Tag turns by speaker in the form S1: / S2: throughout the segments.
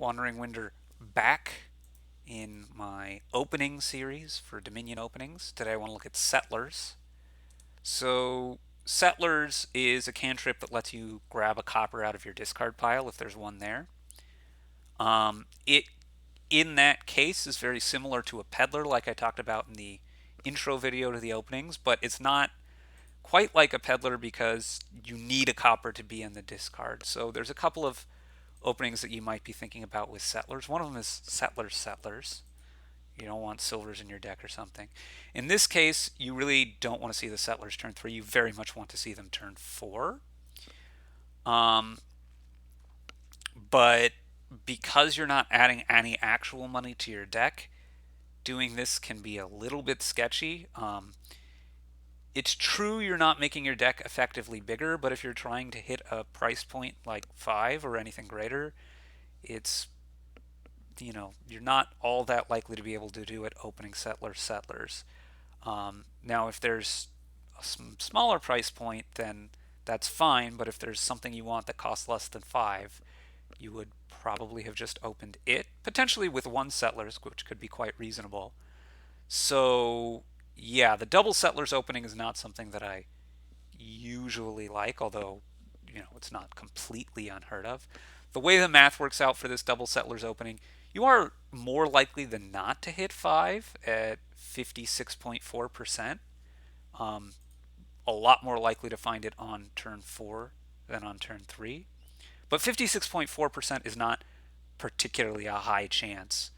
S1: Wandering Winder back in my opening series for Dominion openings. Today I want to look at Settlers. So, Settlers is a cantrip that lets you grab a copper out of your discard pile if there's one there. It, in that case, is very similar to a Peddler, like I talked about in the intro video to the openings, but it's not quite like a Peddler because you need a copper to be in the discard. So, there's a couple of openings that you might be thinking about with Settlers. One of them is Settlers. You don't want silvers in your deck or something. In this case, you really don't want to see the Settlers turn 3. You very much want to see them turn 4. Um, but because you're not adding any actual money to your deck, doing this can be a little bit sketchy. It's true you're not making your deck effectively bigger, but if you're trying to hit a price point like 5 or anything greater, it's you're not all that likely to be able to do it opening Settlers. Now, if there's a smaller price point, then that's fine. But if there's something you want that costs less than 5, you would probably have just opened it, potentially with one Settlers, which could be quite reasonable. So, yeah, the double Settlers opening is not something that I usually like, although, it's not completely unheard of. The way the math works out for this double Settlers opening, you are more likely than not to hit 5 at 56.4%. Um, a lot more likely to find it on turn 4 than on turn 3. But 56.4% is not particularly a high chance.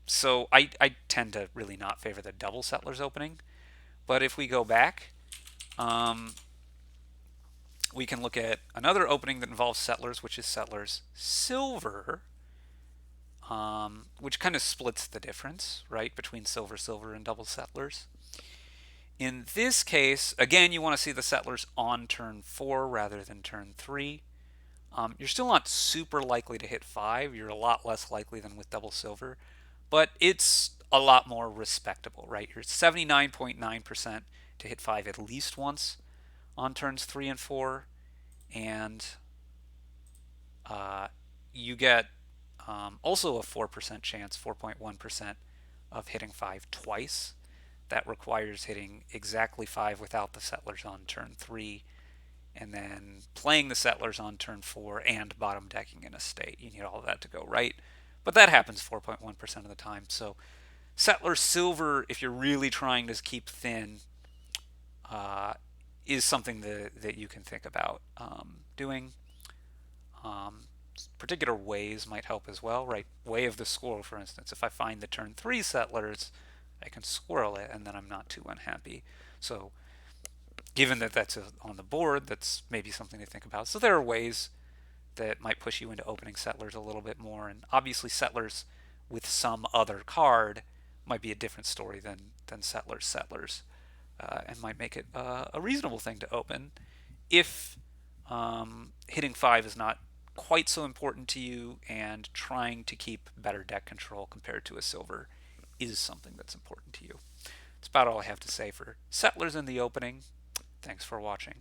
S1: So I tend to really not favor the double Settlers opening. But if we go back, um, we can look at another opening that involves Settlers, which is Settlers Silver, which kind of splits the difference, right, between Silver and double Settlers. In this case, again, you want to see the Settlers on turn 4 rather than turn 3. You're still not super likely to hit 5. You're a lot less likely than with double Silver, but it's a lot more respectable, right? You're 79.9% to hit 5 at least once on turns 3 and 4, and you get also a 4% chance, 4.1%, of hitting 5 twice. That requires hitting exactly 5 without the Settlers on turn 3, and then playing the Settlers on turn 4 and bottom decking in a state. You need all of that to go right. But that happens 4.1% of the time. So Settlers Silver, if you're really trying to keep thin, is something that you can think about doing. Um, Particular ways might help as well, right? Way of the Squirrel, for instance. If I find the turn 3 Settlers, I can squirrel it, and then I'm not too unhappy. So, given that that's on the board, that's maybe something to think about. So, there are ways that might push you into opening Settlers a little bit more, and obviously, Settlers with some other card might be a different story than Settlers, and might make it a reasonable thing to open if hitting 5 is not quite so important to you, and trying to keep better deck control compared to a Silver is something that's important to you. That's about all I have to say for Settlers in the opening. Thanks for watching.